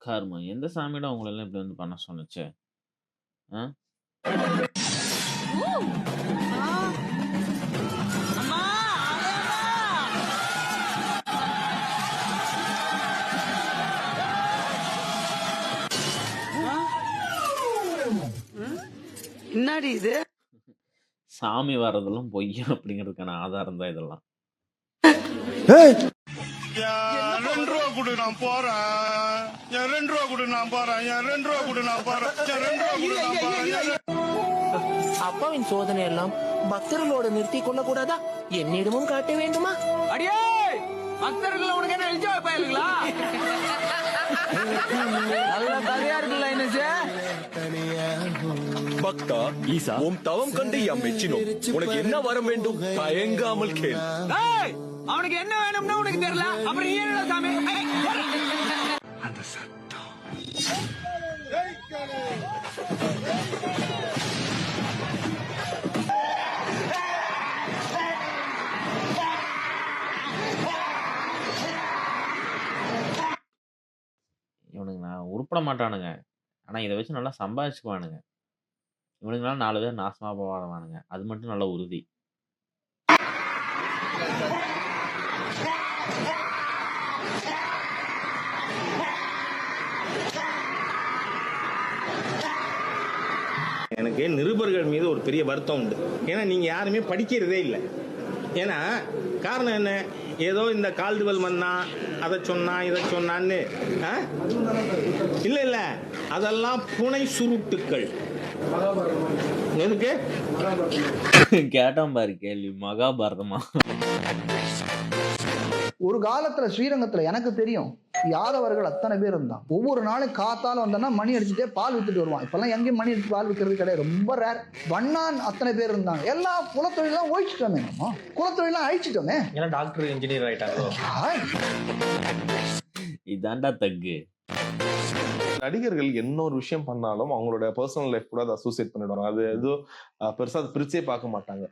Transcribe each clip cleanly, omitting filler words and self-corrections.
கர்மம். எந்த சாமிடா உங்களெல்லாம் இப்படி வந்து பண்ண சொன்னுச்சு? ஆ? என்னடி இது? சாமி வர்றதெல்லாம் பொய் அப்படிங்கிறதுக்கான ஆதாரம் தான் இதெல்லாம். ரூபா கொடு நான் போறேன். என் 2 ரூபா கொடு நான் போறேன். என் 2 ரூபா கொடு நான் போறேன். என் 2 ரூபா கொடு நான் போறேன். அப்பாவின் சோதனை எல்லாம் பக்தர்களோடு நிறுத்தி கொள்ள கூடாதா? என்னிடமும் காட்ட வேண்டுமா? அடியே பக்தர்கள் உனக்கு என்ன எழுச்சி வைப்பாங்களா? நல்ல கதையா இருக்குல்ல இன்னசே. பக்தா ஈசா உன் தவம் கண்டு யாம் மெச்சினோம். உனக்கு என்ன வரம் வேண்டும் தயங்காமல் கேள். அவனுக்கு என்ன வேணும்னு உனக்கு தெரியல, அப்புறம் நீ என்ன சாமி? அந்த சத்தம் இவனுங்க நான் உருப்பட மாட்டானுங்க. ஆனா இதை வச்சு நல்லா சம்பாதிச்சுக்குவானுங்க. இவனுங்களால 4 பேர் நாசமா போவானுங்க. அது மட்டும் நல்ல உறுதி. எனக்கு நிருபர்கள் மீது ஒரு பெரிய வருத்தம் உண்டு. ஏன்னா நீங்க யாருமே படிக்கிறதே இல்லை. ஏன்னா காரணம் என்ன, ஏதோ இந்த கால்டுவெல் மன்னா அதை சொன்னா இதை சொன்னான்னு இல்ல இல்ல, அதெல்லாம் புனை சுருட்டுக்கள். எதுக்கு கேட்டான் பாரு கேள்வி, மகாபாரதமா? ஒரு காலத்துல ஸ்ரீரங்கத்துல எனக்கு தெரியும் யாதவர்கள் அத்தனை பேர் இருந்தான். ஒவ்வொரு நாளும் காத்தாலும் வந்தோன்னா மணி அடிச்சுட்டே பால் வித்துட்டு வருவான். இப்பெல்லாம் எங்கேயும் மணி அடிச்சு பால் விற்கிறது கிடையாது, ரொம்ப ரேர். வண்ணான் அத்தனை பேர் இருந்தாங்க. எல்லா குலத்தொழிலாம் ஒழிச்சிட்டோமே, நம்ம குலத்தொழிலாம் அழிச்சிட்டோமே. ஏன்னா டாக்டர் இன்ஜினியர் ஆயிட்டாங்க. இதாண்டா தக்கு. நடிகர்கள் என்ன ஒரு விஷயம் பண்ணாலும் அவங்களோட பர்சனல் லைஃப் கூட அதை அசோசியேட் பண்ணிடுவாங்க. அது ஏதோ பெருசா அதை பிரிச்சே பார்க்க மாட்டாங்க.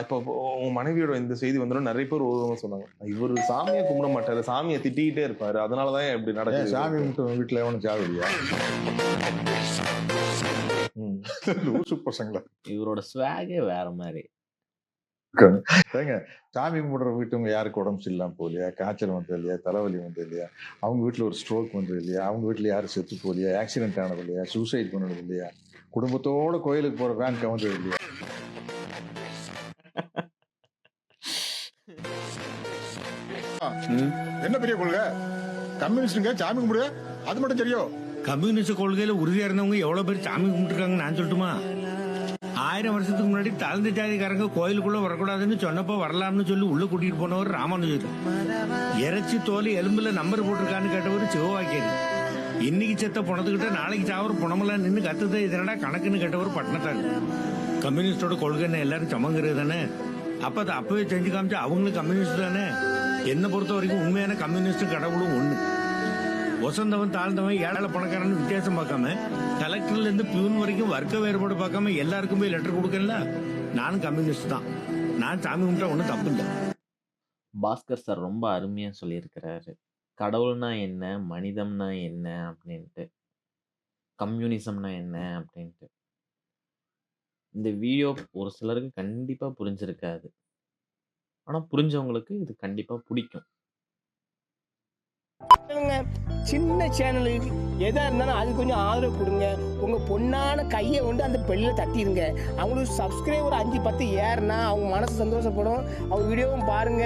இப்போ உங்க மனைவியோட இந்த செய்தி வந்துடும் நிறைய பேர் சொன்னாங்க, இவர் சாமியை கும்பிட மாட்டாரு, சாமியை திட்டிக்கிட்டே இருப்பாரு, அதனாலதான் இப்படி நடக்குது. சாமி கும்பிட்டு வீட்டுல எவனும் சாவடியா பசங்களா? இவரோட ஸ்வாகே வேற மாதிரி. சாமி கும்பிடுற வீட்டுங்க யாருக்கு உடம்பு சரியில்லாம போகலையா, காய்ச்சல் வந்தது இல்லையா, தலைவலி வந்தது இல்லையா, அவங்க வீட்டுல ஒரு ஸ்ட்ரோக் வந்தது இல்லையா, அவங்க வீட்டுல யாரும் செத்து போகலையா, ஆக்சிடென்ட் ஆனது இல்லையா, சூசைட் பண்ணது இல்லையா, குடும்பத்தோட கோயிலுக்கு போற வேன் கவர்ந்தது இல்லையா? என்ன பெரிய கொள்கை? கம்யூனிஸ்டுங்க சாமி கும்பிடு, அது மட்டும் தெரியும். கம்யூனிஸ்ட் கொள்கையில உறுதியா இருந்தவங்க எவ்வளவு பேர் சாமி கும்பிட்டுருக்காங்க நான் சொல்லட்டுமா? 1000 வருஷத்துக்கு முன்னாடி தாழ்ந்த ஜாதிக்காரங்க கோயிலுக்குள்ள வரக்கூடாதுன்னு சொன்னப்போ வரலாம்னு சொல்லி உள்ள கூட்டிட்டு போனவர் ராமானுஜர். இறைச்சி தோல் எலும்புல நம்பர் போட்டிருக்கான்னு கேட்டவர் சிவவாக்கியர். இன்னைக்கு செத்த புணத்துக்கிட்ட நாளைக்கு சாவர புணமெல்லாம் நின்று கத்துத இதனடா கணக்குன்னு கேட்டவர் பட்டினத்தார். கம்யூனிஸ்டோட கொள்கைன்னு எல்லாரும் சமங்கிறது தானே. அப்ப அதை அப்பவே செஞ்சு காமிச்சா அவங்களும் கம்யூனிஸ்ட் தானே. என்னை பொறுத்த வரைக்கும் உண்மையான கம்யூனிஸ்டும் கடவுளும் ஒண்ணு. வசந்தவன் தாழ்ந்தவன் ஏழை பணக்காரன் வித்தியாசம் பார்க்காம கலெக்டர்ல இருந்து பியூன் வரைக்கும் வர்க்க வேறுபாடு பார்க்காம எல்லாருக்கும் போய் லெட்டர் கொடுக்கல. நானும் கம்யூனிஸ்ட் தான். நான் சாமி கும்பிட்டா ஒன்றும் தப்பு இல்லை. பாஸ்கர் சார் ரொம்ப அருமையா சொல்லியிருக்கிறாரு. கடவுள்னா என்ன, மனிதம்னா என்ன அப்படின்ட்டு, கம்யூனிசம்னா என்ன அப்படின்ட்டு. இந்த வீடியோ ஒரு சிலருக்கு கண்டிப்பா புரிஞ்சிருக்காது. ஆனா புரிஞ்சவங்களுக்கு இது கண்டிப்பா பிடிக்கும். சின்ன சேனலுக்கு எதா இருந்தாலும் அது கொஞ்சம் ஆதரவு கொடுங்க. உங்க பொண்ணான கையை கொண்டு அந்த பெல்ல தட்டிடுங்க. அவங்களுக்கு சப்ஸ்கிரைபர் 5-10 ஏறுனா அவங்க மனசு சந்தோஷப்படும். அவங்க வீடியோவும் பாருங்க.